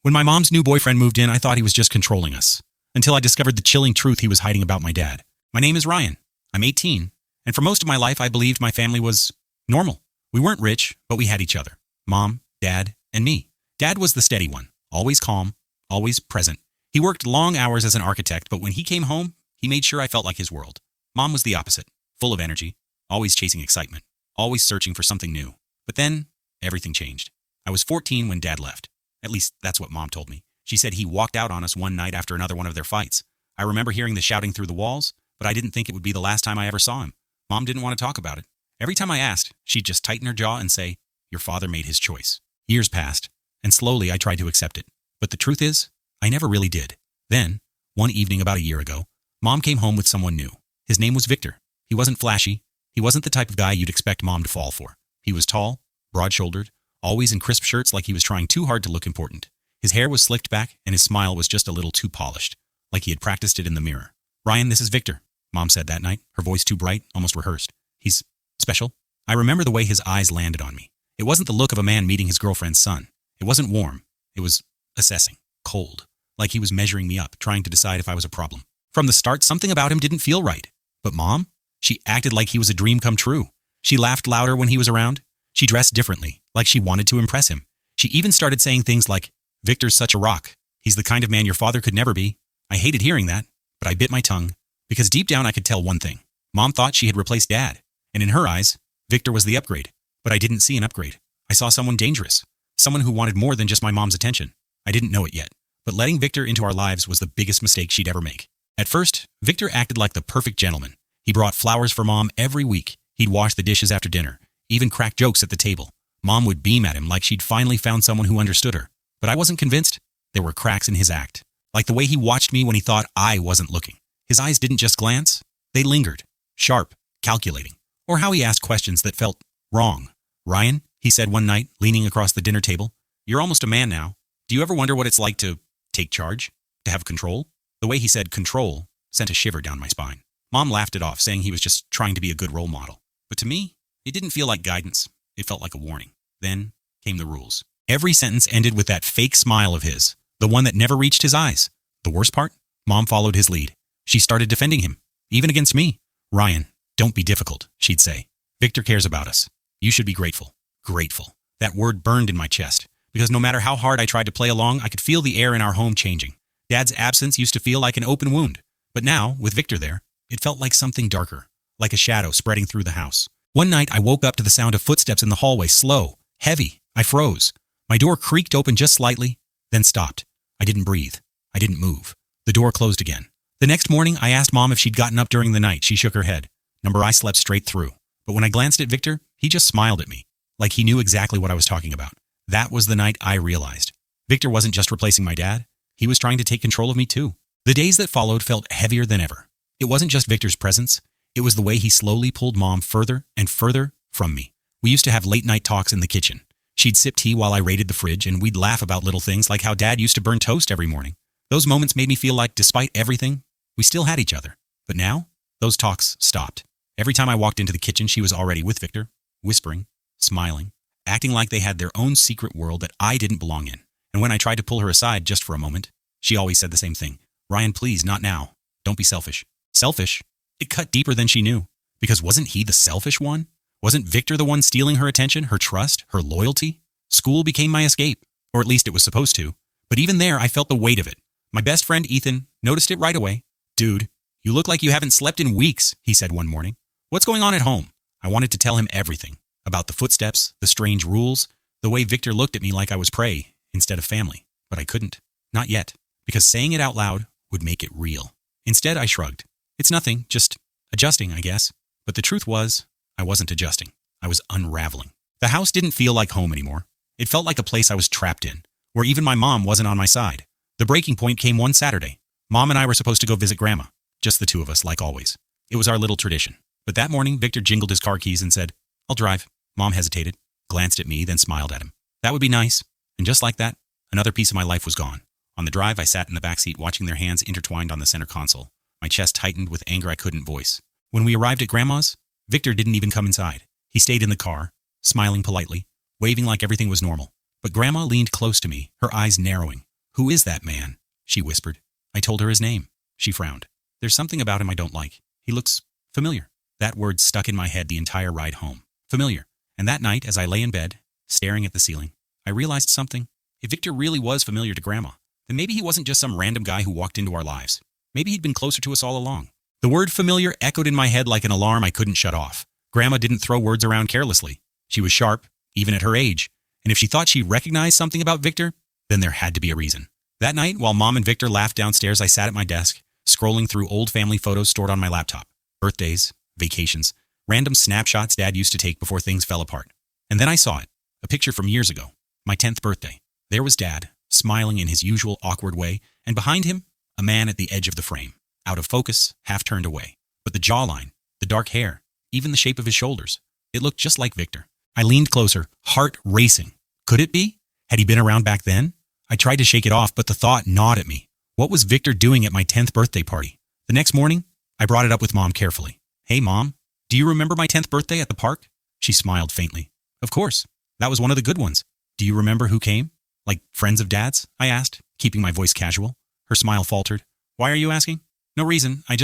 When my mom's new boyfriend moved in, I thought he was just controlling us, until I discovered the chilling truth he was hiding about my dad. My name is Ryan. I'm 18, and for most of my life I believed my family was normal. We weren't rich, but we had each other. Mom, Dad, and me. Dad was the steady one, always calm, always present. He worked long hours as an architect, but when he came home, he made sure I felt like his world. Mom was the opposite, full of energy, always chasing excitement, always searching for something new. But then, everything changed. I was 14 when Dad left. At least, that's what Mom told me. She said he walked out on us one night after another one of their fights. I remember hearing the shouting through the walls, but I didn't think it would be the last time I ever saw him. Mom didn't want to talk about it. Every time I asked, she'd just tighten her jaw and say, "Your father made his choice." Years passed, and slowly I tried to accept it. But the truth is, I never really did. Then, one evening about a year ago, Mom came home with someone new. His name was Victor. He wasn't flashy. He wasn't the type of guy you'd expect Mom to fall for. He was tall, broad-shouldered, always in crisp shirts like he was trying too hard to look important. His hair was slicked back, and his smile was just a little too polished, like he had practiced it in the mirror. "Ryan, this is Victor," Mom said that night, her voice too bright, almost rehearsed. "He's special." I remember the way his eyes landed on me. It wasn't the look of a man meeting his girlfriend's son. It wasn't warm. It was assessing, cold, like he was measuring me up, trying to decide if I was a problem. From the start, something about him didn't feel right. But Mom? She acted like he was a dream come true. She laughed louder when he was around. She dressed differently, like she wanted to impress him. She even started saying things like, "Victor's such a rock. He's the kind of man your father could never be." I hated hearing that, but I bit my tongue, because deep down I could tell one thing. Mom thought she had replaced Dad, and in her eyes, Victor was the upgrade. But I didn't see an upgrade. I saw someone dangerous, someone who wanted more than just my mom's attention. I didn't know it yet, but letting Victor into our lives was the biggest mistake she'd ever make. At first, Victor acted like the perfect gentleman. He brought flowers for Mom every week. He'd wash the dishes after dinner, even crack jokes at the table. Mom would beam at him like she'd finally found someone who understood her. But I wasn't convinced. There were cracks in his act, like the way he watched me when he thought I wasn't looking. His eyes didn't just glance, they lingered, sharp, calculating. Or how he asked questions that felt wrong. "Ryan," he said one night, leaning across the dinner table, "you're almost a man now. Do you ever wonder what it's like to take charge? To have control?" The way he said control sent a shiver down my spine. Mom laughed it off, saying he was just trying to be a good role model. But to me, it didn't feel like guidance. It felt like a warning. Then came the rules. Every sentence ended with that fake smile of his, the one that never reached his eyes. The worst part? Mom followed his lead. She started defending him, even against me. "Ryan, don't be difficult," she'd say. "Victor cares about us. You should be grateful." Grateful. That word burned in my chest, because no matter how hard I tried to play along, I could feel the air in our home changing. Dad's absence used to feel like an open wound. But now, with Victor there, it felt like something darker, like a shadow spreading through the house. One night, I woke up to the sound of footsteps in the hallway, slow, heavy. I froze. My door creaked open just slightly, then stopped. I didn't breathe. I didn't move. The door closed again. The next morning, I asked Mom if she'd gotten up during the night. She shook her head. I slept straight through. But when I glanced at Victor, he just smiled at me, like he knew exactly what I was talking about. That was the night I realized. Victor wasn't just replacing my dad. He was trying to take control of me too. The days that followed felt heavier than ever. It wasn't just Victor's presence. It was the way he slowly pulled Mom further and further from me. We used to have late-night talks in the kitchen. She'd sip tea while I raided the fridge, and we'd laugh about little things like how Dad used to burn toast every morning. Those moments made me feel like, despite everything, we still had each other. But now, those talks stopped. Every time I walked into the kitchen, she was already with Victor, whispering, smiling, acting like they had their own secret world that I didn't belong in. And when I tried to pull her aside just for a moment, she always said the same thing. "Ryan, please, not now. Don't be selfish." Selfish? It cut deeper than she knew. Because wasn't he the selfish one? Wasn't Victor the one stealing her attention, her trust, her loyalty? School became my escape, or at least it was supposed to. But even there, I felt the weight of it. My best friend, Ethan, noticed it right away. "Dude, you look like you haven't slept in weeks," he said one morning. "What's going on at home?" I wanted to tell him everything. About the footsteps, the strange rules, the way Victor looked at me like I was prey instead of family. But I couldn't. Not yet. Because saying it out loud would make it real. Instead, I shrugged. "It's nothing, just adjusting, I guess." But the truth was, I wasn't adjusting. I was unraveling. The house didn't feel like home anymore. It felt like a place I was trapped in, where even my mom wasn't on my side. The breaking point came one Saturday. Mom and I were supposed to go visit Grandma. Just the two of us, like always. It was our little tradition. But that morning, Victor jingled his car keys and said, "I'll drive." Mom hesitated, glanced at me, then smiled at him. That would be nice. And just like that, another piece of my life was gone. On the drive, I sat in the backseat watching their hands intertwined on the center console. My chest tightened with anger I couldn't voice. When we arrived at Grandma's, Victor didn't even come inside. He stayed in the car, smiling politely, waving like everything was normal. But Grandma leaned close to me, her eyes narrowing, Who is that man? She whispered. I told her his name. She frowned. There's something about him I don't like. He looks familiar. That word stuck in my head the entire ride home. Familiar. And that night, as I lay in bed, staring at the ceiling, I realized something. If Victor really was familiar to Grandma, then maybe he wasn't just some random guy who walked into our lives. Maybe he'd been closer to us all along. The word familiar echoed in my head like an alarm I couldn't shut off. Grandma didn't throw words around carelessly. She was sharp, even at her age. And if she thought she recognized something about Victor, then there had to be a reason. That night, while Mom and Victor laughed downstairs, I sat at my desk, scrolling through old family photos stored on my laptop. Birthdays, vacations, random snapshots Dad used to take before things fell apart. And then I saw it, a picture from years ago, my 10th birthday. There was Dad, smiling in his usual awkward way, and behind him, a man at the edge of the frame, out of focus, half turned away. But the jawline, the dark hair, even the shape of his shoulders, it looked just like Victor. I leaned closer, heart racing. Could it be? Had he been around back then? I tried to shake it off, but the thought gnawed at me. What was Victor doing at my 10th birthday party? The next morning, I brought it up with Mom carefully. Hey, Mom, do you remember my 10th birthday at the park? She smiled faintly. Of course. That was one of the good ones. Do you remember who came? Like friends of Dad's? I asked, keeping my voice casual. Her smile faltered. Why are you asking? No reason. I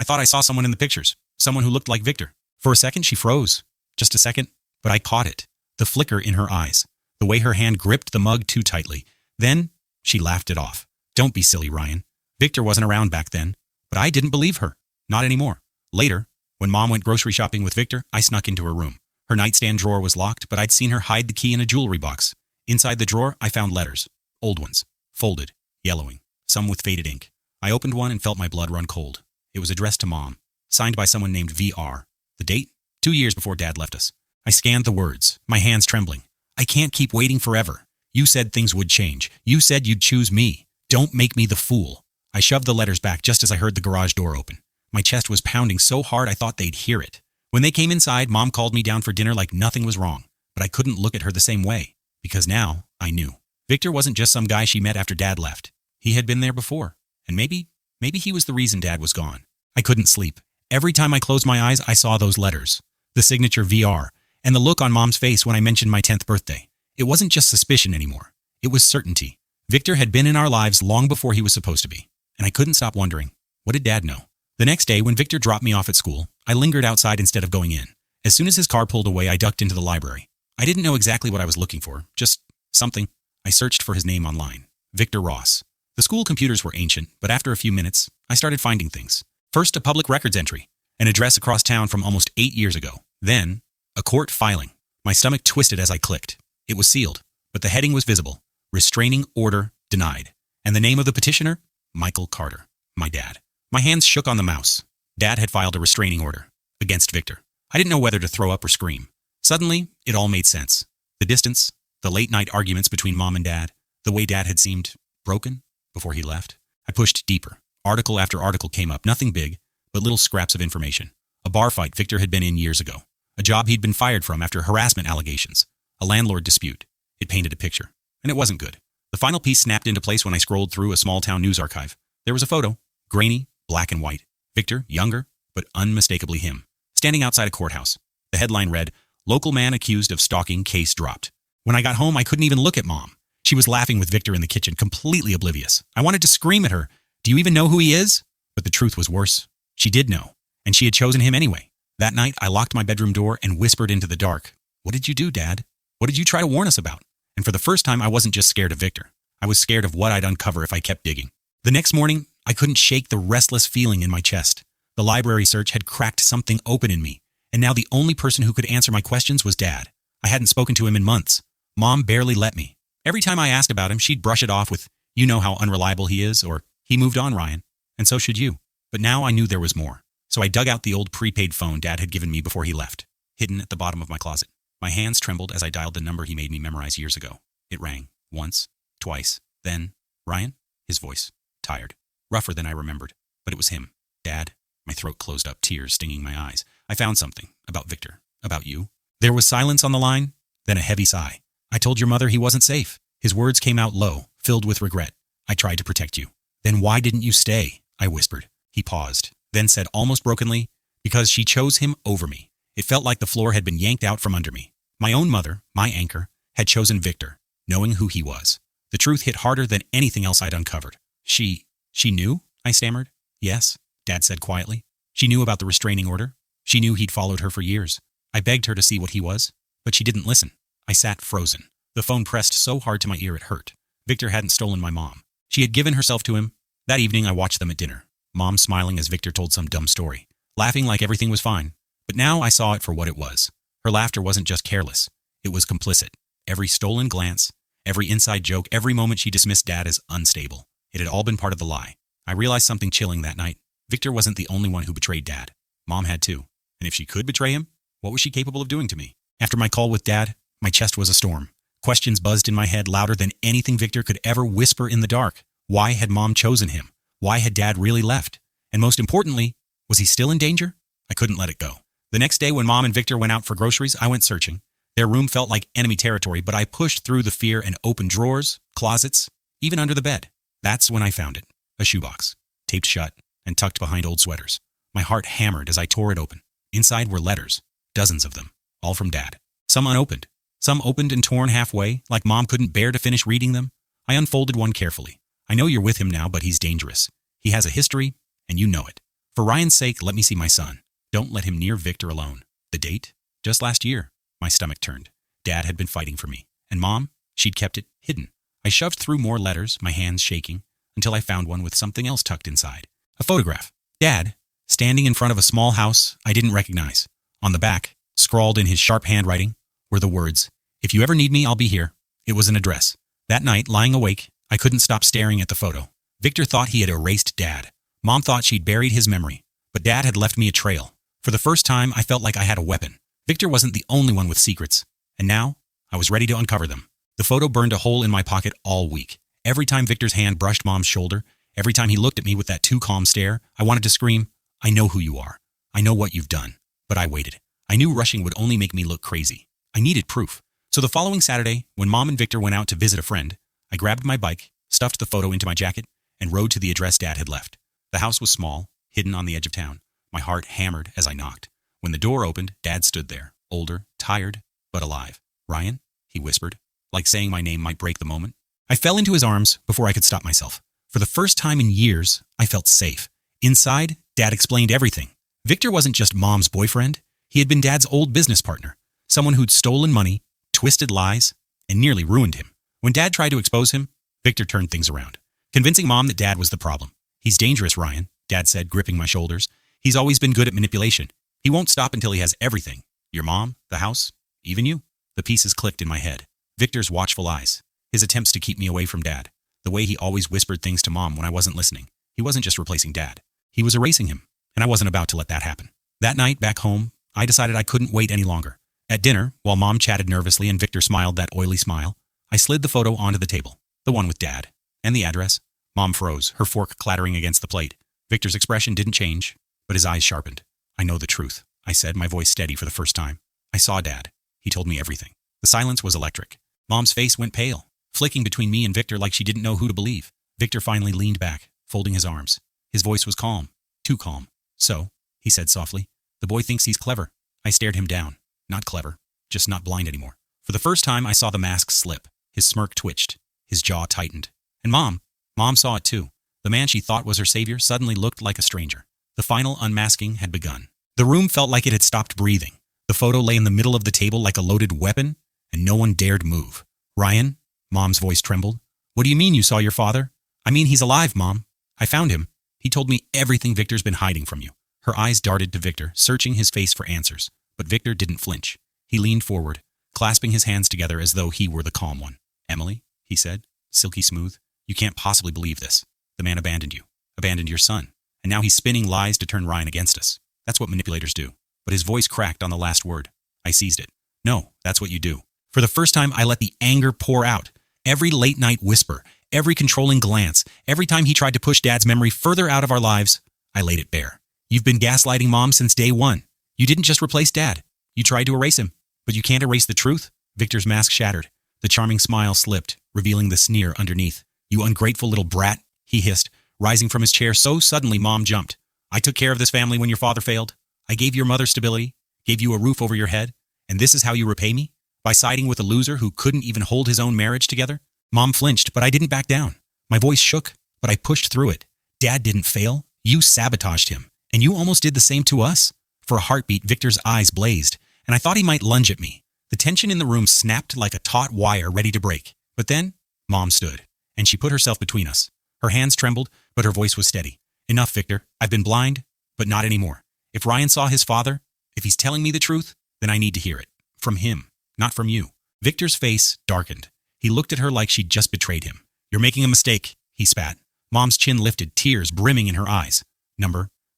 thought I saw someone in the pictures. Someone who looked like Victor. For a second, she froze. Just a second, but I caught it. The flicker in her eyes. The way her hand gripped the mug too tightly. Then, she laughed it off. Don't be silly, Ryan. Victor wasn't around back then. But I didn't believe her. Not anymore. Later, when Mom went grocery shopping with Victor, I snuck into her room. Her nightstand drawer was locked, but I'd seen her hide the key in a jewelry box. Inside the drawer, I found letters. Old ones. Folded. Yellowing. Some with faded ink. I opened one and felt my blood run cold. It was addressed to Mom. Signed by someone named VR. The date? 2 years before Dad left us. I scanned the words, my hands trembling. I can't keep waiting forever. You said things would change. You said you'd choose me. Don't make me the fool. I shoved the letters back just as I heard the garage door open. My chest was pounding so hard I thought they'd hear it. When they came inside, Mom called me down for dinner like nothing was wrong. But I couldn't look at her the same way. Because now, I knew. Victor wasn't just some guy she met after Dad left. He had been there before. And maybe he was the reason Dad was gone. I couldn't sleep. Every time I closed my eyes, I saw those letters. The signature VR. And the look on Mom's face when I mentioned my 10th birthday. It wasn't just suspicion anymore. It was certainty. Victor had been in our lives long before he was supposed to be. And I couldn't stop wondering, what did Dad know? The next day, when Victor dropped me off at school, I lingered outside instead of going in. As soon as his car pulled away, I ducked into the library. I didn't know exactly what I was looking for, just something. I searched for his name online. Victor Ross. The school computers were ancient, but after a few minutes, I started finding things. First, a public records entry, an address across town from almost 8 years ago. Then, a court filing. My stomach twisted as I clicked. It was sealed, but the heading was visible. Restraining order denied. And the name of the petitioner? Michael Carter, my dad. My hands shook on the mouse. Dad had filed a restraining order against Victor. I didn't know whether to throw up or scream. Suddenly, it all made sense. The distance, the late-night arguments between Mom and Dad, the way Dad had seemed broken before he left. I pushed deeper. Article after article came up, nothing big, but little scraps of information. A bar fight Victor had been in years ago. A job he'd been fired from after harassment allegations. A landlord dispute. It painted a picture. And it wasn't good. The final piece snapped into place when I scrolled through a small-town news archive. There was a photo. Grainy, black and white. Victor, younger, but unmistakably him. Standing outside a courthouse. The headline read, "Local man accused of stalking, case dropped." When I got home, I couldn't even look at Mom. She was laughing with Victor in the kitchen, completely oblivious. I wanted to scream at her. Do you even know who he is? But the truth was worse. She did know. And she had chosen him anyway. That night, I locked my bedroom door and whispered into the dark. What did you do, Dad? What did you try to warn us about? And for the first time, I wasn't just scared of Victor. I was scared of what I'd uncover if I kept digging. The next morning, I couldn't shake the restless feeling in my chest. The library search had cracked something open in me. And now the only person who could answer my questions was Dad. I hadn't spoken to him in months. Mom barely let me. Every time I asked about him, she'd brush it off with, "You know how unreliable he is," or "He moved on, Ryan." And so should you. But now I knew there was more. So I dug out the old prepaid phone Dad had given me before he left, hidden at the bottom of my closet. My hands trembled as I dialed the number he made me memorize years ago. It rang. Once. Twice. Then, "Ryan?" His voice. Tired. Rougher than I remembered. But it was him. "Dad." My throat closed up, tears stinging my eyes. "I found something. About Victor. About you." There was silence on the line, then a heavy sigh. "I told your mother he wasn't safe." His words came out low, filled with regret. "I tried to protect you." "Then why didn't you stay?" I whispered. He paused, then said almost brokenly, "Because she chose him over me." It felt like the floor had been yanked out from under me. My own mother, my anchor, had chosen Victor, knowing who he was. The truth hit harder than anything else I'd uncovered. She knew? I stammered. Yes, Dad said quietly. She knew about the restraining order. She knew he'd followed her for years. I begged her to see what he was, but she didn't listen. I sat frozen. The phone pressed so hard to my ear it hurt. Victor hadn't stolen my mom. She had given herself to him. That evening I watched them at dinner, Mom smiling as Victor told some dumb story, laughing like everything was fine. But now I saw it for what it was. Her laughter wasn't just careless. It was complicit. Every stolen glance, every inside joke, every moment she dismissed Dad as unstable. It had all been part of the lie. I realized something chilling that night. Victor wasn't the only one who betrayed Dad. Mom had too. And if she could betray him, what was she capable of doing to me? After my call with Dad, my chest was a storm. Questions buzzed in my head louder than anything Victor could ever whisper in the dark. Why had Mom chosen him? Why had Dad really left? And most importantly, was he still in danger? I couldn't let it go. The next day when Mom and Victor went out for groceries, I went searching. Their room felt like enemy territory, but I pushed through the fear and opened drawers, closets, even under the bed. That's when I found it. A shoebox, taped shut and tucked behind old sweaters. My heart hammered as I tore it open. Inside were letters, dozens of them, all from Dad. Some unopened, some opened and torn halfway, like Mom couldn't bear to finish reading them. I unfolded one carefully. I know you're with him now, but he's dangerous. He has a history, and you know it. For Ryan's sake, let me see my son. Don't let him near Victor alone. The date? Just last year. My stomach turned. Dad had been fighting for me. And Mom? She'd kept it hidden. I shoved through more letters, my hands shaking, until I found one with something else tucked inside. A photograph. Dad, standing in front of a small house I didn't recognize. On the back, scrawled in his sharp handwriting, were the words, "If you ever need me, I'll be here." It was an address. That night, lying awake, I couldn't stop staring at the photo. Victor thought he had erased Dad. Mom thought she'd buried his memory. But Dad had left me a trail. For the first time, I felt like I had a weapon. Victor wasn't the only one with secrets. And now, I was ready to uncover them. The photo burned a hole in my pocket all week. Every time Victor's hand brushed Mom's shoulder, every time he looked at me with that too calm stare, I wanted to scream, "I know who you are. I know what you've done." But I waited. I knew rushing would only make me look crazy. I needed proof. So the following Saturday, when Mom and Victor went out to visit a friend, I grabbed my bike, stuffed the photo into my jacket, and rode to the address Dad had left. The house was small, hidden on the edge of town. My heart hammered as I knocked. When the door opened, Dad stood there, older, tired, but alive. "Ryan?" he whispered, like saying my name might break the moment. I fell into his arms before I could stop myself. For the first time in years, I felt safe. Inside, Dad explained everything. Victor wasn't just Mom's boyfriend. He had been Dad's old business partner, someone who'd stolen money, twisted lies, and nearly ruined him. When Dad tried to expose him, Victor turned things around, convincing Mom that Dad was the problem. "He's dangerous, Ryan," Dad said, gripping my shoulders. "He's always been good at manipulation. He won't stop until he has everything. Your mom, the house, even you." The pieces clicked in my head. Victor's watchful eyes, his attempts to keep me away from Dad, the way he always whispered things to Mom when I wasn't listening. He wasn't just replacing Dad. He was erasing him, and I wasn't about to let that happen. That night, back home, I decided I couldn't wait any longer. At dinner, while Mom chatted nervously and Victor smiled that oily smile, I slid the photo onto the table, the one with Dad, and the address. Mom froze, her fork clattering against the plate. Victor's expression didn't change, but his eyes sharpened. "I know the truth," I said, my voice steady for the first time. "I saw Dad. He told me everything." The silence was electric. Mom's face went pale, flicking between me and Victor like she didn't know who to believe. Victor finally leaned back, folding his arms. His voice was calm, too calm. "So," he said softly, "the boy thinks he's clever." I stared him down. Not clever, just not blind anymore. For the first time, I saw the mask slip. His smirk twitched. His jaw tightened. And Mom saw it too. The man she thought was her savior suddenly looked like a stranger. The final unmasking had begun. The room felt like it had stopped breathing. The photo lay in the middle of the table like a loaded weapon, and no one dared move. "Ryan?" Mom's voice trembled. "What do you mean you saw your father?" "I mean he's alive, Mom. I found him. He told me everything Victor's been hiding from you." Her eyes darted to Victor, searching his face for answers. But Victor didn't flinch. He leaned forward, clasping his hands together as though he were the calm one. "Emily," he said, silky smooth, "you can't possibly believe this. The man abandoned you, abandoned your son, and now he's spinning lies to turn Ryan against us. That's what manipulators do." But his voice cracked on the last word. I seized it. "No, that's what you do." For the first time, I let the anger pour out. Every late-night whisper, every controlling glance, every time he tried to push Dad's memory further out of our lives, I laid it bare. "You've been gaslighting Mom since day one. You didn't just replace Dad. You tried to erase him. But you can't erase the truth." Victor's mask shattered. The charming smile slipped, revealing the sneer underneath. "You ungrateful little brat," he hissed, rising from his chair so suddenly Mom jumped. "I took care of this family when your father failed. I gave your mother stability, gave you a roof over your head, and this is how you repay me? By siding with a loser who couldn't even hold his own marriage together? Mom flinched, but I didn't back down. My voice shook, but I pushed through it. Dad didn't fail. You sabotaged him. And you almost did the same to us. For a heartbeat, Victor's eyes blazed, and I thought he might lunge at me. The tension in the room snapped like a taut wire ready to break. But then, Mom stood, and she put herself between us. Her hands trembled, but her voice was steady. Enough, Victor. I've been blind, but not anymore. If Ryan saw his father, if he's telling me the truth, then I need to hear it. From him, not from you. Victor's face darkened. He looked at her like she'd just betrayed him. You're making a mistake, he spat. Mom's chin lifted, tears brimming in her eyes.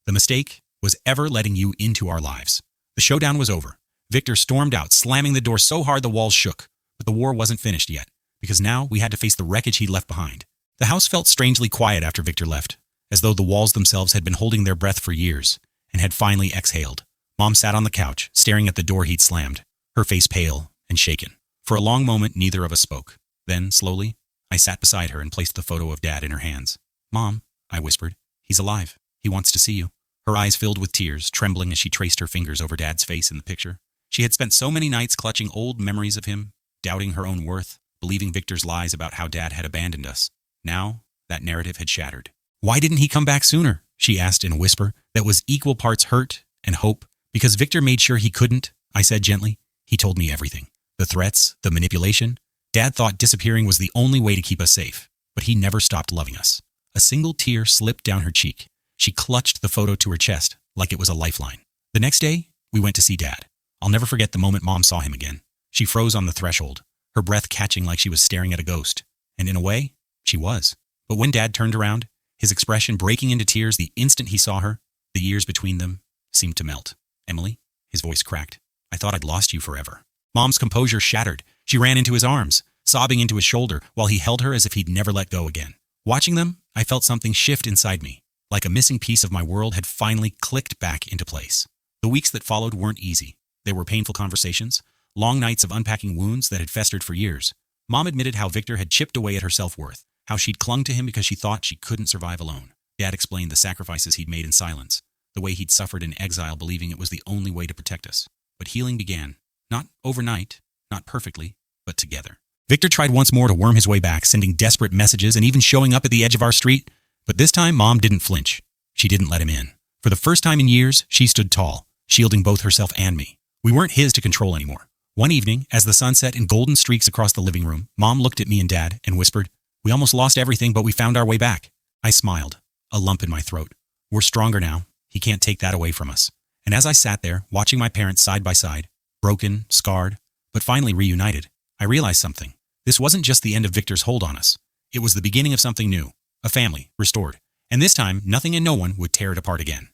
The mistake was ever letting you into our lives. The showdown was over. Victor stormed out, slamming the door so hard the walls shook. But the war wasn't finished yet, because now we had to face the wreckage he'd left behind. The house felt strangely quiet after Victor left, as though the walls themselves had been holding their breath for years and had finally exhaled. Mom sat on the couch, staring at the door he'd slammed, her face pale and shaken. For a long moment, neither of us spoke. Then, slowly, I sat beside her and placed the photo of Dad in her hands. Mom, I whispered, he's alive. He wants to see you. Her eyes filled with tears, trembling as she traced her fingers over Dad's face in the picture. She had spent so many nights clutching old memories of him, doubting her own worth, believing Victor's lies about how Dad had abandoned us. Now, that narrative had shattered. Why didn't he come back sooner? She asked in a whisper that was equal parts hurt and hope. Because Victor made sure he couldn't, I said gently. He told me everything. The threats, the manipulation. Dad thought disappearing was the only way to keep us safe, but he never stopped loving us. A single tear slipped down her cheek. She clutched the photo to her chest like it was a lifeline. The next day, we went to see Dad. I'll never forget the moment Mom saw him again. She froze on the threshold, her breath catching like she was staring at a ghost. And in a way, she was. But when Dad turned around, his expression breaking into tears the instant he saw her, the years between them seemed to melt. Emily, his voice cracked. I thought I'd lost you forever. Mom's composure shattered. She ran into his arms, sobbing into his shoulder, while he held her as if he'd never let go again. Watching them, I felt something shift inside me, like a missing piece of my world had finally clicked back into place. The weeks that followed weren't easy. There were painful conversations, long nights of unpacking wounds that had festered for years. Mom admitted how Victor had chipped away at her self-worth, how she'd clung to him because she thought she couldn't survive alone. Dad explained the sacrifices he'd made in silence, the way he'd suffered in exile believing it was the only way to protect us. But healing began, not overnight, not perfectly, but together. Victor tried once more to worm his way back, sending desperate messages and even showing up at the edge of our street. But this time, Mom didn't flinch. She didn't let him in. For the first time in years, she stood tall, shielding both herself and me. We weren't his to control anymore. One evening, as the sun set in golden streaks across the living room, Mom looked at me and Dad and whispered, "We almost lost everything, but we found our way back." I smiled, a lump in my throat. We're stronger now. He can't take that away from us. And as I sat there, watching my parents side by side, broken, scarred, but finally reunited, I realized something. This wasn't just the end of Victor's hold on us. It was the beginning of something new, a family restored. And this time, nothing and no one would tear it apart again.